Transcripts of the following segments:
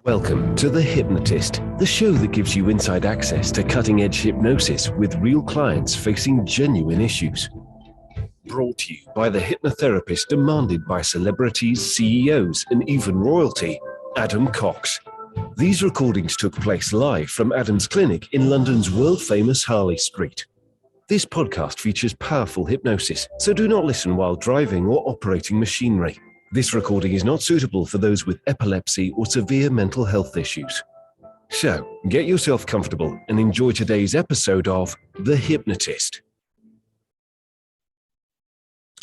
Welcome to The Hypnotist, the show that gives you inside access to cutting-edge hypnosis with real clients facing genuine issues. Brought to you by the hypnotherapist demanded by celebrities, CEOs, and even royalty, Adam Cox. These recordings took place live from Adam's clinic in London's world-famous Harley Street. This podcast features powerful hypnosis, so do not listen while driving or operating machinery. This recording is not suitable for those with epilepsy or severe mental health issues. So, get yourself comfortable and enjoy today's episode of The Hypnotist.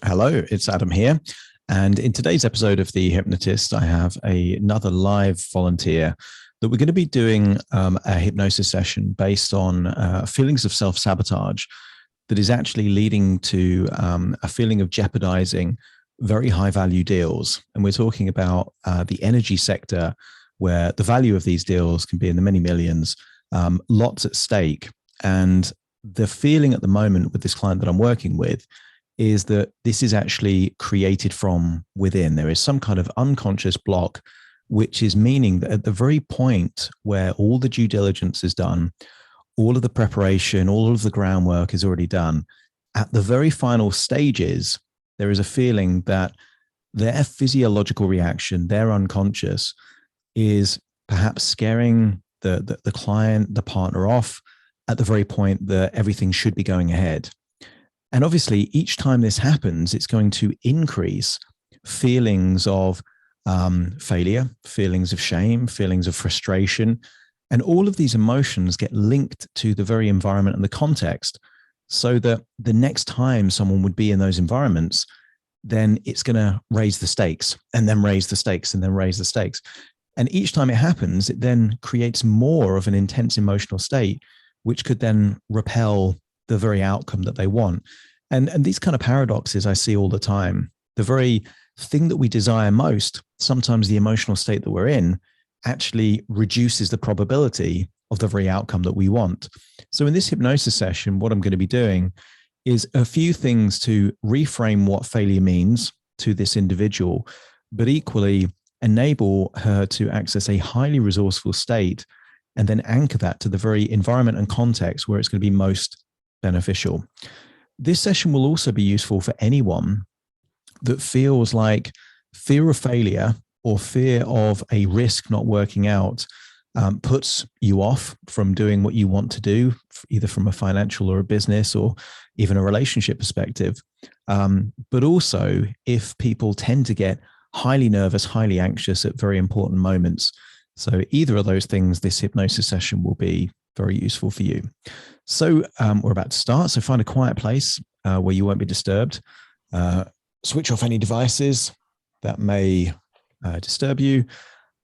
Hello, it's Adam here. And in today's episode of The Hypnotist, I have another live volunteer that we're going to be doing a hypnosis session based on feelings of self-sabotage that is actually leading to a feeling of jeopardizing very high value deals. And we're talking about the energy sector where the value of these deals can be in the many millions, lots at stake. And the feeling at the moment with this client that I'm working with is that this is actually created from within. There is some kind of unconscious block, which is meaning that at the very point where all the due diligence is done, all of the preparation, all of the groundwork is already done, at the very final stages, there is a feeling that their physiological reaction, their unconscious, is perhaps scaring the client, the partner off at the very point that everything should be going ahead. And obviously, each time this happens, it's going to increase feelings of failure, feelings of shame, feelings of frustration. And all of these emotions get linked to the very environment and the context, so that the next time someone would be in those environments, then it's going to raise the stakes and then raise the stakes and then raise the stakes. And each time it happens, it then creates more of an intense emotional state, which could then repel the very outcome that they want. And these kind of paradoxes I see all the time. The very thing that we desire most, sometimes the emotional state that we're in, actually reduces the probability of the very outcome that we want. So in this hypnosis session, what I'm going to be doing is a few things to reframe what failure means to this individual, but equally enable her to access a highly resourceful state and then anchor that to the very environment and context where it's going to be most beneficial. This session will also be useful for anyone that feels like fear of failure or fear of a risk not working out puts you off from doing what you want to do, either from a financial or a business or even a relationship perspective. But also if people tend to get highly nervous, highly anxious at very important moments. So either of those things, this hypnosis session will be very useful for you. So we're about to start. So find a quiet place where you won't be disturbed. Switch off any devices that may disturb you.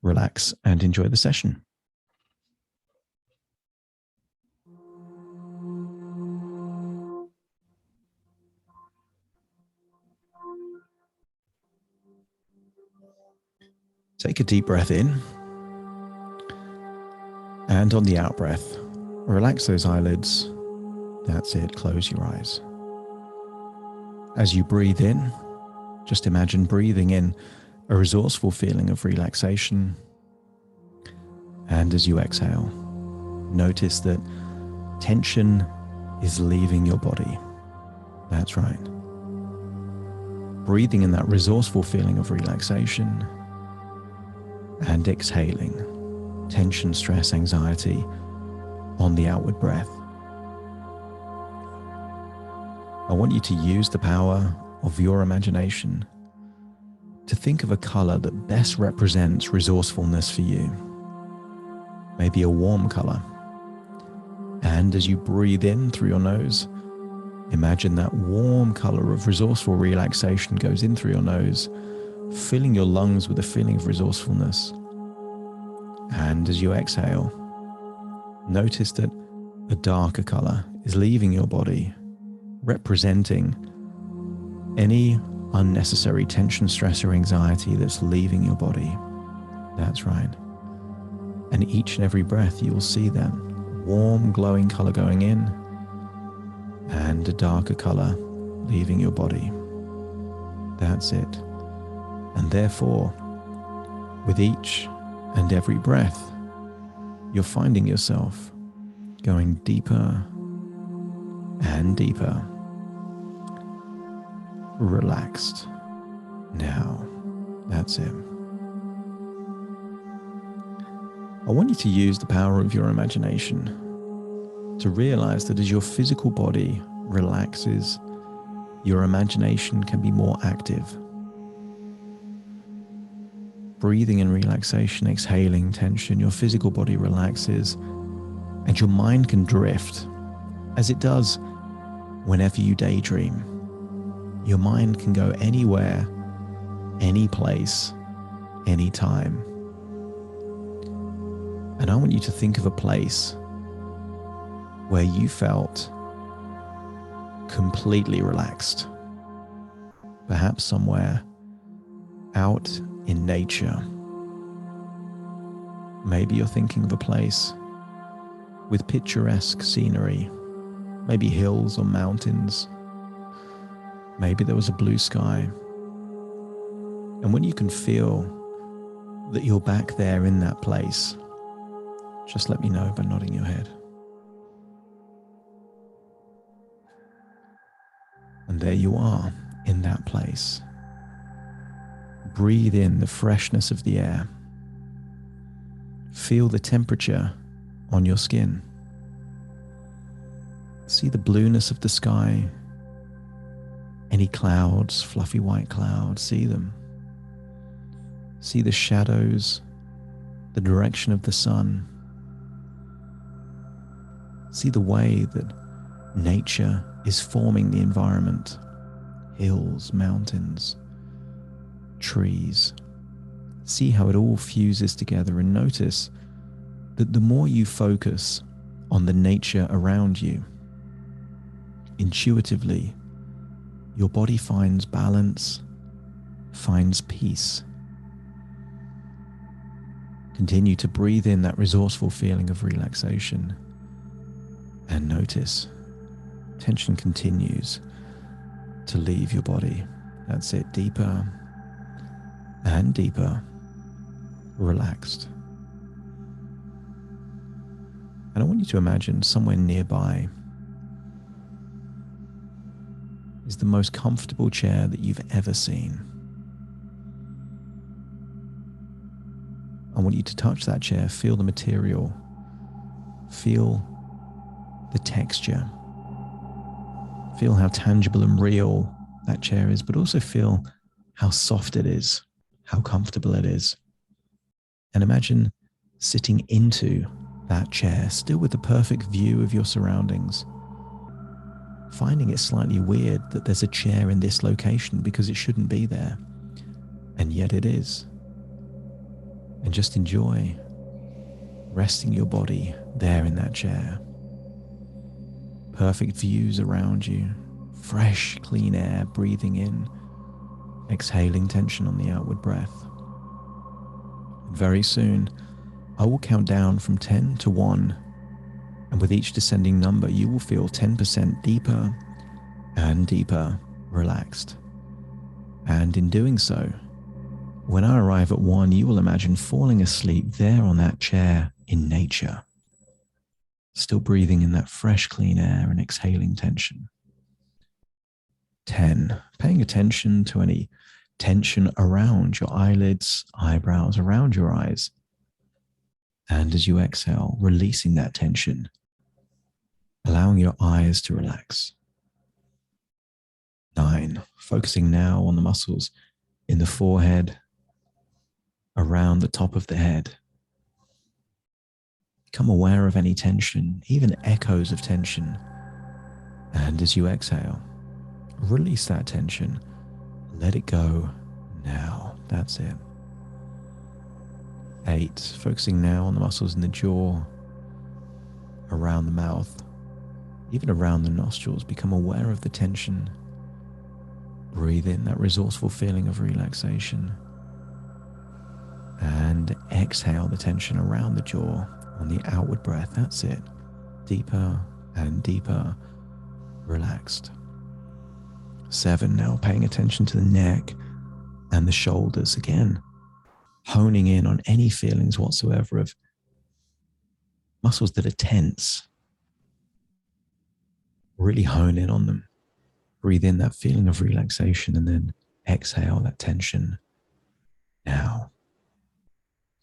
Relax and enjoy the session. Take a deep breath in, and on the out breath, relax those eyelids. That's it, close your eyes. As you breathe in, just imagine breathing in a resourceful feeling of relaxation. And as you exhale, notice that tension is leaving your body. That's right. Breathing in that resourceful feeling of relaxation and exhaling tension, stress, anxiety on the outward breath. I want you to use the power of your imagination to think of a color that best represents resourcefulness for you. Maybe a warm color. And as you breathe in through your nose, imagine that warm color of resourceful relaxation goes in through your nose, filling your lungs with a feeling of resourcefulness. And as you exhale, notice that a darker color is leaving your body, representing any unnecessary tension, stress, or anxiety that's leaving your body. That's right. And each and every breath, you will see that warm, glowing color going in and a darker color leaving your body. That's it. And therefore, with each And every breath, you're finding yourself going deeper and deeper, relaxed. Now, that's it. I want you to use the power of your imagination to realize that as your physical body relaxes, your imagination can be more active. Breathing in relaxation, exhaling tension, your physical body relaxes, and your mind can drift, as it does whenever you daydream. Your mind can go anywhere, any place, anytime. And I want you to think of a place where you felt completely relaxed. Perhaps somewhere out in nature. Maybe you're thinking of a place with picturesque scenery, maybe hills or mountains. Maybe there was a blue sky. And when you can feel that you're back there in that place, just let me know by nodding your head. And there you are in that place. Breathe in the freshness of the air. Feel the temperature on your skin. See the blueness of the sky. Any clouds, fluffy white clouds, see them. See the shadows, the direction of the sun. See the way that nature is forming the environment. Hills, mountains, trees. See how it all fuses together, and notice that the more you focus on the nature around you, intuitively, your body finds balance, finds peace. Continue to breathe in that resourceful feeling of relaxation, and notice tension continues to leave your body. That's it, deeper and deeper, relaxed. And I want you to imagine somewhere nearby is the most comfortable chair that you've ever seen. I want you to touch that chair, feel the material, feel the texture, feel how tangible and real that chair is, but also feel how soft it is, how comfortable it is. And imagine sitting into that chair, still with the perfect view of your surroundings, finding it slightly weird that there's a chair in this location because it shouldn't be there, and yet it is. And just enjoy resting your body there in that chair. Perfect views around you, fresh, clean air breathing in, exhaling tension on the outward breath. Very soon, I will count down from 10 to 1, and with each descending number, you will feel 10% deeper and deeper relaxed. And in doing so, when I arrive at 1, you will imagine falling asleep there on that chair in nature, still breathing in that fresh, clean air and exhaling tension. 10, paying attention to any tension around your eyelids, eyebrows, around your eyes. And as you exhale, releasing that tension, allowing your eyes to relax. 9, focusing now on the muscles in the forehead, around the top of the head. Become aware of any tension, even echoes of tension. And as you exhale, release that tension. Let it go now. That's it. 8, focusing now on the muscles in the jaw, around the mouth, even around the nostrils. Become aware of the tension. Breathe in that resourceful feeling of relaxation. And exhale the tension around the jaw on the outward breath. That's it. Deeper and deeper, relaxed. 7, now paying attention to the neck and the shoulders. Again, honing in on any feelings whatsoever of muscles that are tense. Really hone in on them. Breathe in that feeling of relaxation and then exhale that tension now.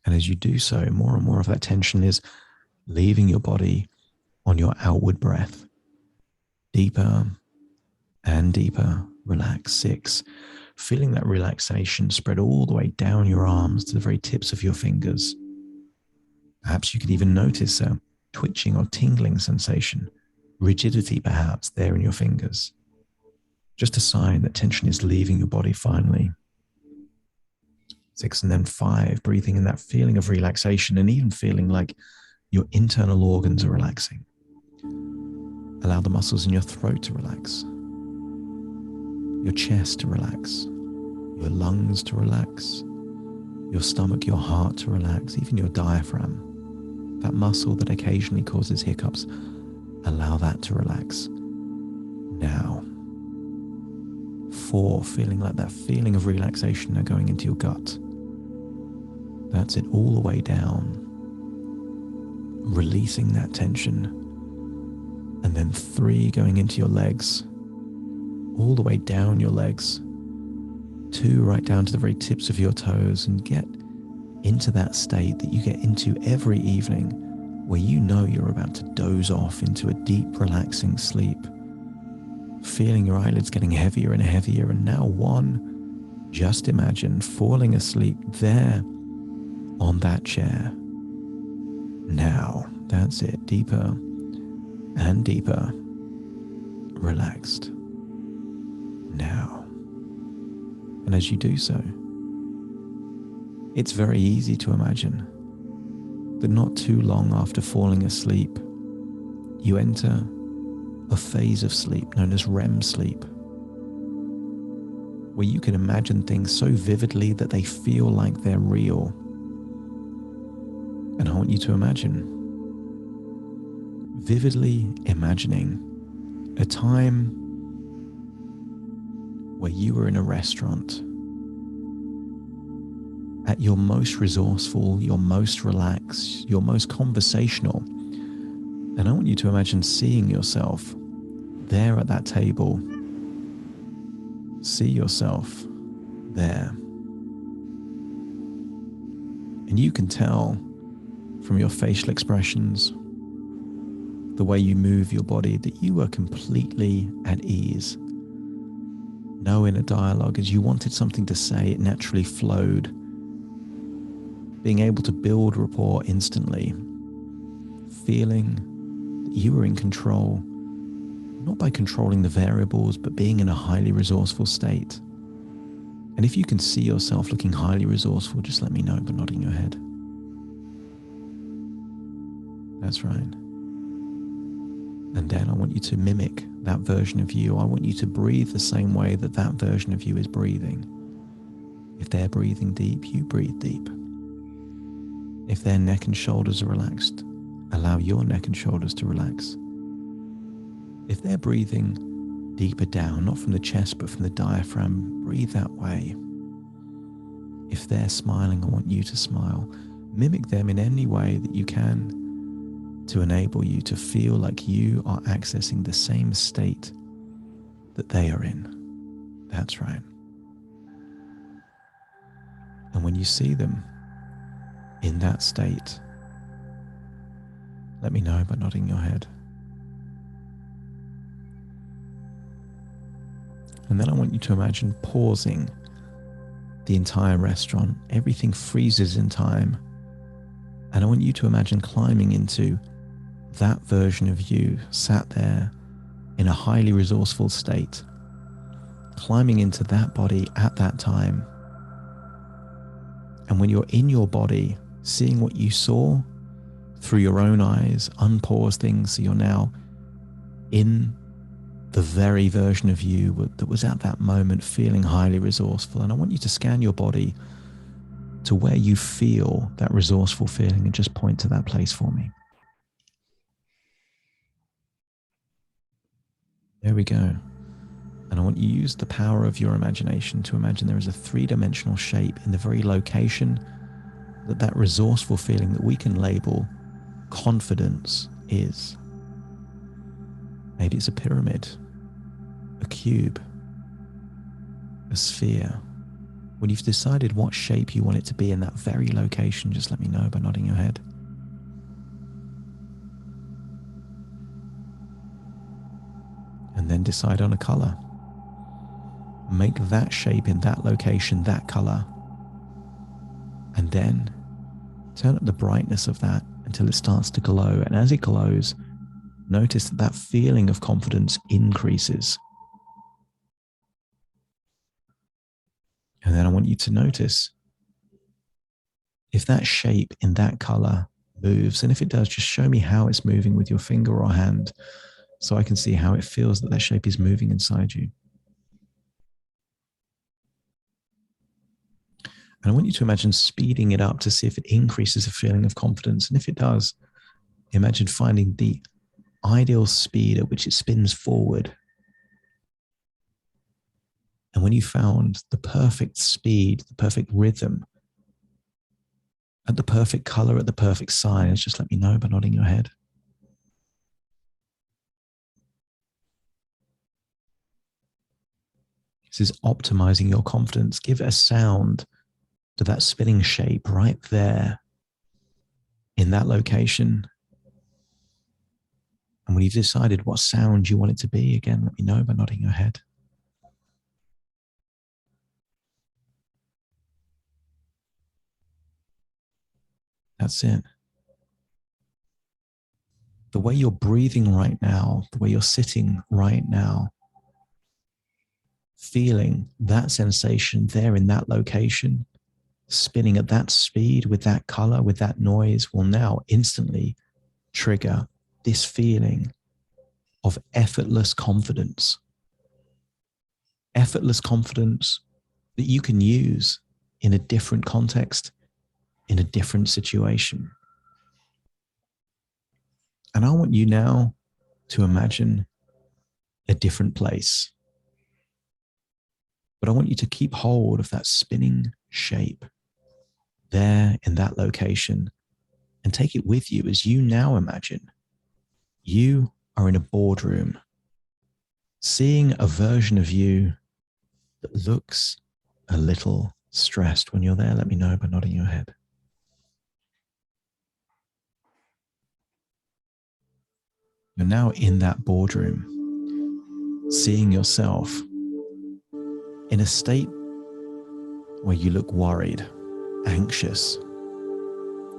And as you do so, more and more of that tension is leaving your body on your outward breath. Deeper and deeper. Relax. 6. Feeling that relaxation spread all the way down your arms to the very tips of your fingers. Perhaps you could even notice a twitching or tingling sensation, rigidity perhaps there in your fingers. Just a sign that tension is leaving your body finally. 6 and then 5, breathing in that feeling of relaxation and even feeling like your internal organs are relaxing. Allow the muscles in your throat to relax, your chest to relax, your lungs to relax, your stomach, your heart to relax, even your diaphragm, that muscle that occasionally causes hiccups. Allow that to relax. Now, 4, feeling like that feeling of relaxation now going into your gut. That's it, all the way down, releasing that tension. And then 3, going into your legs, all the way down your legs. 2, right down to the very tips of your toes, and get into that state that you get into every evening where you know you're about to doze off into a deep, relaxing sleep. Feeling your eyelids getting heavier and heavier. And now 1, just imagine falling asleep there on that chair. Now, that's it, deeper and deeper, relaxed. Now. And as you do so, it's very easy to imagine that not too long after falling asleep, you enter a phase of sleep known as REM sleep, where you can imagine things so vividly that they feel like they're real. And I want you to imagine, vividly imagining a time where you were in a restaurant at your most resourceful, your most relaxed, your most conversational. And I want you to imagine seeing yourself there at that table. See yourself there. And you can tell from your facial expressions, the way you move your body, that you are completely at ease. No inner dialogue. As you wanted something to say, it naturally flowed. Being able to build rapport instantly. Feeling that you were in control, not by controlling the variables, but being in a highly resourceful state. And if you can see yourself looking highly resourceful, just let me know by nodding your head. That's right. And then I want you to mimic that version of you. I want you to breathe the same way that that version of you is breathing. If they're breathing deep, you breathe deep. If their neck and shoulders are relaxed, allow your neck and shoulders to relax. If they're breathing deeper down, not from the chest, but from the diaphragm, breathe that way. If they're smiling, I want you to smile. Mimic them in any way that you can to enable you to feel like you are accessing the same state that they are in. That's right. And when you see them in that state, let me know by nodding your head. And then I want you to imagine pausing the entire restaurant. Everything freezes in time. And I want you to imagine climbing into that version of you sat there in a highly resourceful state, climbing into that body at that time. And when you're in your body, seeing what you saw through your own eyes, unpause things, so you're now in the very version of you that was at that moment feeling highly resourceful. And I want you to scan your body to where you feel that resourceful feeling and just point to that place for me. There we go. And I want you to use the power of your imagination to imagine there is a 3-dimensional shape in the very location that resourceful feeling that we can label confidence is. Maybe it's a pyramid, a cube, a sphere. When you've decided what shape you want it to be in that very location, just let me know by nodding your head. And then decide on a color. Make that shape in that location, that color. And then turn up the brightness of that until it starts to glow. And as it glows, notice that that feeling of confidence increases. And then I want you to notice if that shape in that color moves. And if it does, just show me how it's moving with your finger or hand so I can see how it feels that shape is moving inside you. And I want you to imagine speeding it up to see if it increases a feeling of confidence. And if it does, imagine finding the ideal speed at which it spins forward. And when you found the perfect speed, the perfect rhythm, at the perfect color, at the perfect size, just let me know by nodding your head. This is optimizing your confidence. Give it a sound to that spinning shape right there in that location. And when you've decided what sound you want it to be, again, let me know by nodding your head. That's it. The way you're breathing right now, the way you're sitting right now, feeling that sensation there in that location, spinning at that speed with that color, with that noise, will now instantly trigger this feeling of effortless confidence. Effortless confidence that you can use in a different context, in a different situation. And I want you now to imagine a different place. But I want you to keep hold of that spinning shape there in that location and take it with you as you now imagine you are in a boardroom, seeing a version of you that looks a little stressed. When you're there, let me know by nodding your head. You're now in that boardroom, seeing yourself in a state where you look worried, anxious.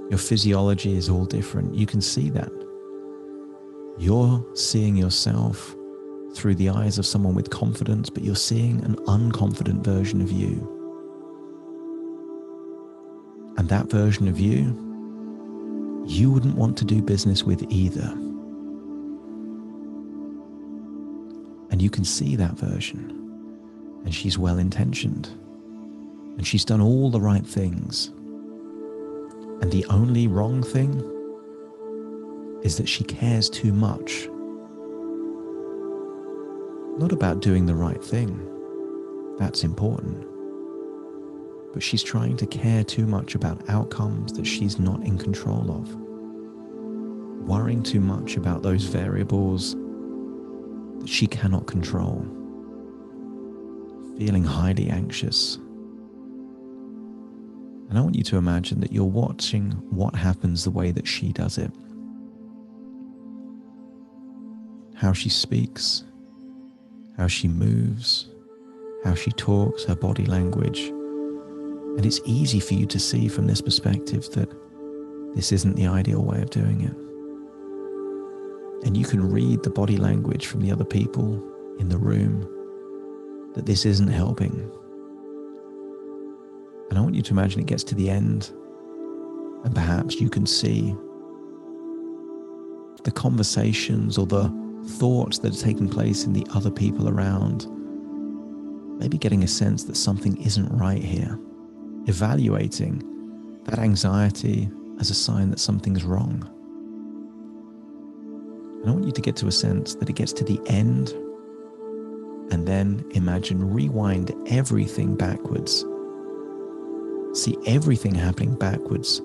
Your physiology is all different. You can see that. You're seeing yourself through the eyes of someone with confidence, but you're seeing an unconfident version of you. And that version of you, you wouldn't want to do business with either. And you can see that version. And she's well-intentioned. And she's done all the right things. And the only wrong thing is that she cares too much. Not about doing the right thing. That's important. But she's trying to care too much about outcomes that she's not in control of. Worrying too much about those variables that she cannot control. Feeling highly anxious. And I want you to imagine that you're watching what happens the way that she does it. How she speaks, how she moves, how she talks, her body language. And it's easy for you to see from this perspective that this isn't the ideal way of doing it. And you can read the body language from the other people in the room that this isn't helping. And I want you to imagine it gets to the end and perhaps you can see the conversations or the thoughts that are taking place in the other people around, maybe getting a sense that something isn't right here, evaluating that anxiety as a sign that something's wrong. And I want you to get to a sense that it gets to the end and then imagine rewind everything backwards See everything happening backwards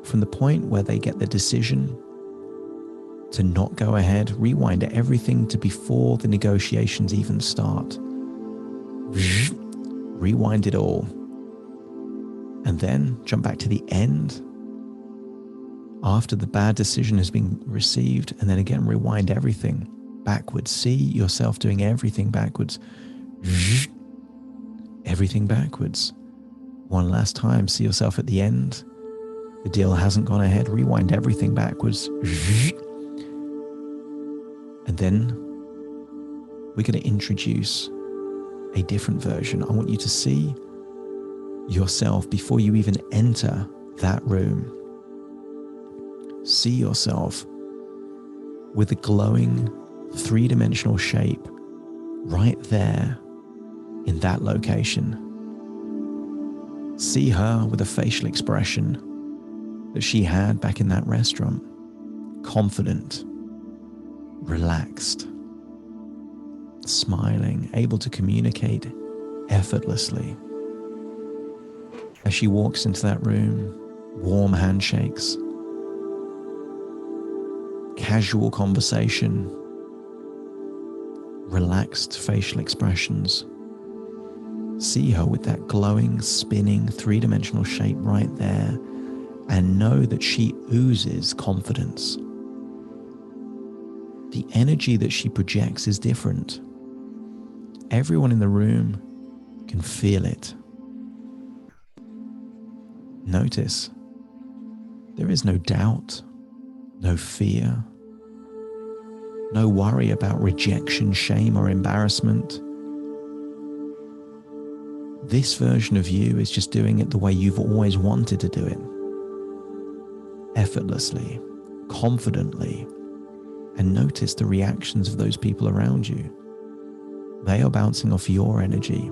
from the point where they get the decision to not go ahead. Rewind everything to before the negotiations even start. Rewind it all. And then jump back to the end after the bad decision has been received, and then again rewind everything backwards. See yourself doing everything backwards. Everything backwards. One last time, see yourself at the end. The deal hasn't gone ahead. Rewind everything backwards. And then we're going to introduce a different version. I want you to see yourself before you even enter that room. See yourself with a glowing three-dimensional shape right there in that location. See her with a facial expression that she had back in that restaurant. Confident, relaxed, smiling, able to communicate effortlessly. As she walks into that room, warm handshakes, casual conversation, relaxed facial expressions. See her with that glowing, spinning, three-dimensional shape right there, and know that she oozes confidence. The energy that she projects is different. Everyone in the room can feel it. Notice there is no doubt, no fear, no worry about rejection, shame, or embarrassment. This version of you is just doing it the way you've always wanted to do it. Effortlessly, confidently, and notice the reactions of those people around you. They are bouncing off your energy.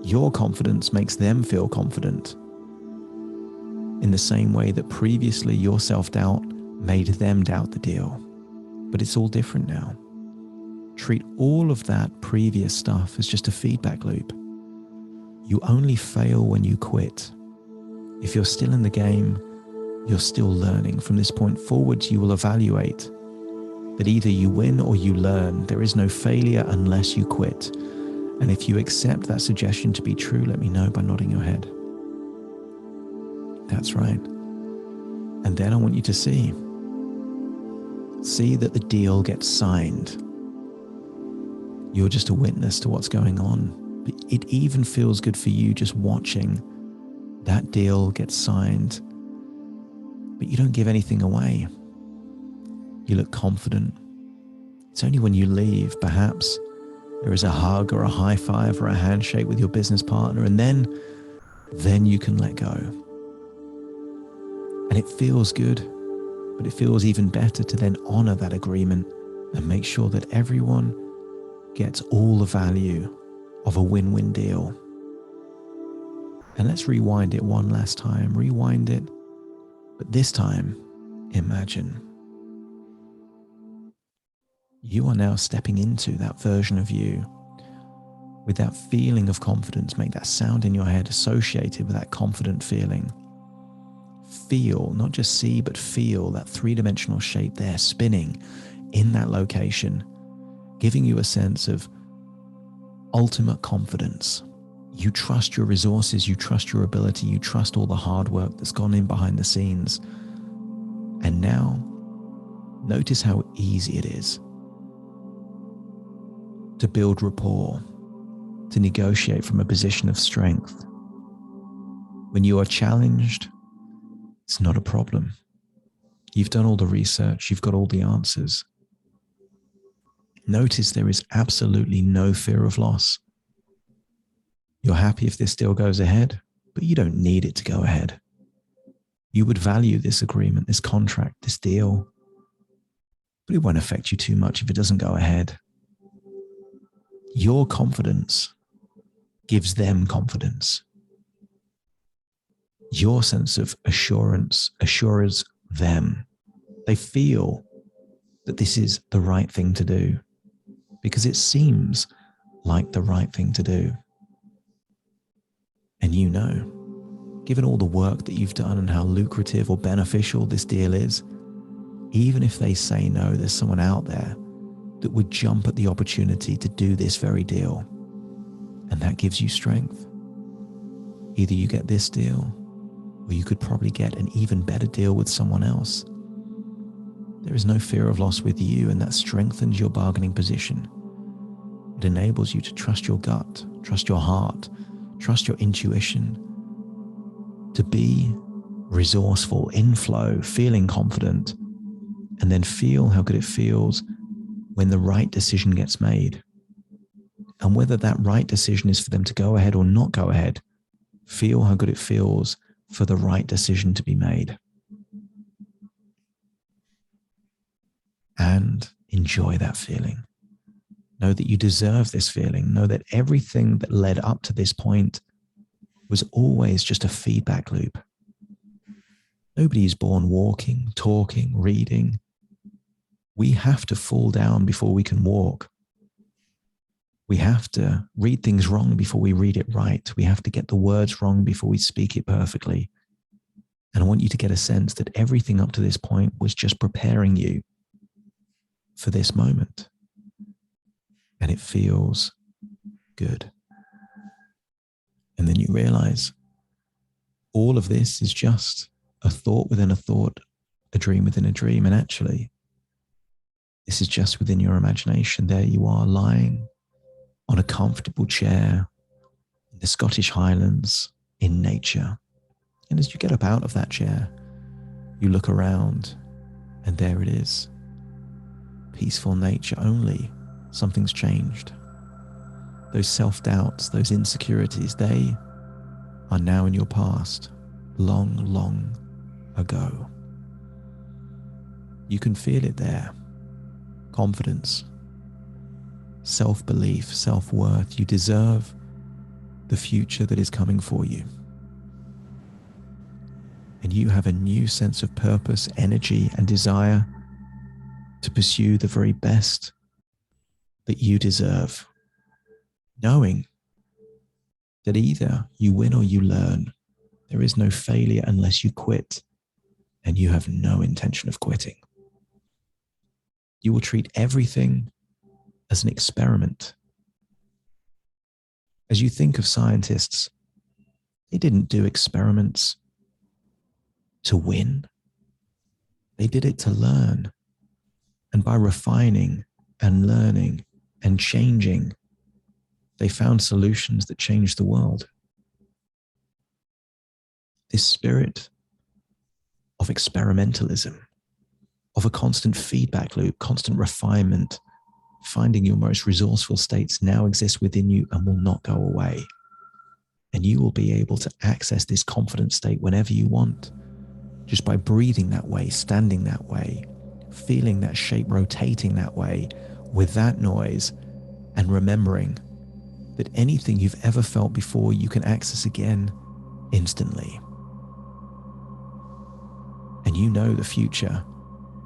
Your confidence makes them feel confident, in the same way that previously your self-doubt made them doubt the deal. But it's all different now. Treat all of that previous stuff as just a feedback loop. You only fail when you quit. If you're still in the game, you're still learning. From this point forwards, you will evaluate that either you win or you learn. There is no failure unless you quit. And if you accept that suggestion to be true, let me know by nodding your head. That's right. And then I want you to see that the deal gets signed. You're just a witness to what's going on. But it even feels good for you just watching that deal get signed. But you don't give anything away. You look confident. It's only when you leave, perhaps, there is a hug or a high five or a handshake with your business partner, and then you can let go. And it feels good, but it feels even better to then honor that agreement and make sure that everyone gets all the value of a win-win deal. And let's rewind it one last time. Rewind it, but this time, imagine you are now stepping into that version of you with that feeling of confidence. Make that sound in your head associated with that confident feeling. Feel, not just see, but feel that three-dimensional shape there spinning in that location, giving you a sense of ultimate confidence. You trust your resources, you trust your ability, you trust all the hard work that's gone in behind the scenes. And now, notice how easy it is to build rapport, to negotiate from a position of strength. When you are challenged, it's not a problem. You've done all the research, you've got all the answers. Notice there is absolutely no fear of loss. You're happy if this deal goes ahead, but you don't need it to go ahead. You would value this agreement, this contract, this deal, but it won't affect you too much if it doesn't go ahead. Your confidence gives them confidence. Your sense of assurance assures them. They feel that this is the right thing to do because it seems like the right thing to do. And you know given all the work that you've done and how lucrative or beneficial this deal is, even if they say no, there's someone out there that would jump at the opportunity to do this very deal. And that gives you strength. Either you get this deal, or you could probably get an even better deal with someone else. There is no fear of loss with you, and that strengthens your bargaining position. It enables you to trust your gut, trust your heart, trust your intuition, to be resourceful, in flow, feeling confident, and then feel how good it feels when the right decision gets made. And whether that right decision is for them to go ahead or not go ahead, feel how good it feels for the right decision to be made. And enjoy that feeling. Know that you deserve this feeling. Know that everything that led up to this point was always just a feedback loop. Nobody is born walking, talking, reading. We have to fall down before we can walk. We have to read things wrong before we read it right. We have to get the words wrong before we speak it perfectly. And I want you to get a sense that everything up to this point was just preparing you for this moment. And it feels good. And then you realize all of this is just a thought within a thought, a dream within a dream. And actually, this is just within your imagination. There you are lying on a comfortable chair in the Scottish Highlands in nature. And as you get up out of that chair, you look around and there it is. Peaceful nature, only something's changed. Those self-doubts, those insecurities, they are now in your past, long, long ago. You can feel it there. Confidence, self-belief, self-worth. You deserve the future that is coming for you. And you have a new sense of purpose, energy, and desire to pursue the very best that you deserve, knowing that either you win or you learn. There is no failure unless you quit, and you have no intention of quitting. You will treat everything as an experiment. As you think of scientists, they didn't do experiments to win. They did it to learn. And by refining and learning and changing, they found solutions that changed the world. This spirit of experimentalism, of a constant feedback loop, constant refinement, finding your most resourceful states now exists within you and will not go away. And you will be able to access this confident state whenever you want, just by breathing that way, standing that way, feeling that shape rotating that way with that noise, and remembering that anything you've ever felt before you can access again instantly. And you know the future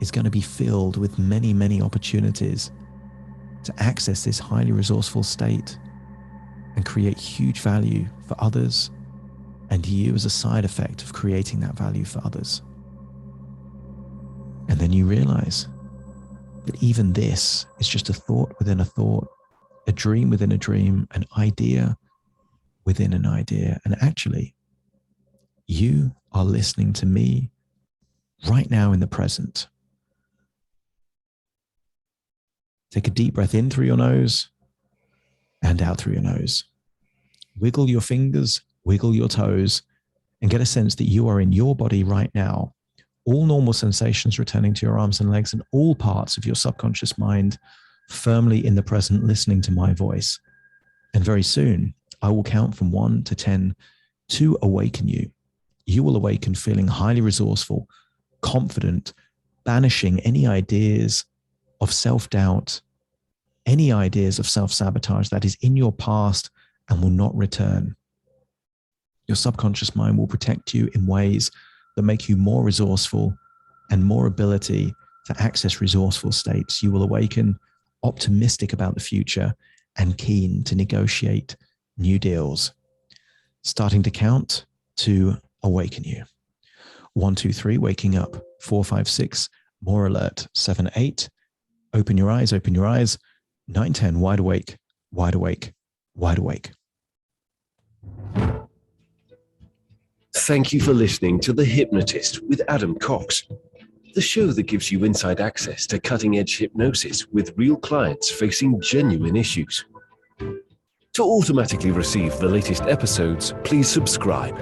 is going to be filled with many, many opportunities to access this highly resourceful state and create huge value for others and you as a side effect of creating that value for others. And then you realize that even this is just a thought within a thought, a dream within a dream, an idea within an idea. And actually, you are listening to me right now in the present. Take a deep breath in through your nose and out through your nose. Wiggle your fingers, wiggle your toes, and get a sense that you are in your body right now. All normal sensations returning to your arms and legs and all parts of your subconscious mind firmly in the present, listening to my voice. And very soon, I will count from 1 to 10 to awaken you. You will awaken feeling highly resourceful, confident, banishing any ideas of self-doubt, any ideas of self-sabotage that is in your past and will not return. Your subconscious mind will protect you in ways that make you more resourceful and more ability to access resourceful states. You will awaken optimistic about the future and keen to negotiate new deals. Starting to count to awaken you. 1, 2, 3, waking up. 4, 5, 6, more alert. 7, 8, open your eyes, open your eyes. 9, 10, wide awake, wide awake, wide awake. Thank you for listening to The Hypnotist with Adam Cox, the show that gives you inside access to cutting-edge hypnosis with real clients facing genuine issues. To automatically receive the latest episodes, please subscribe.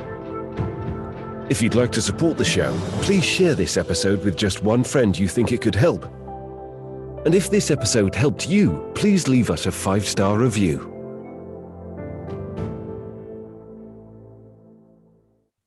If you'd like to support the show, please share this episode with just one friend you think it could help. And if this episode helped you, please leave us a 5-star review.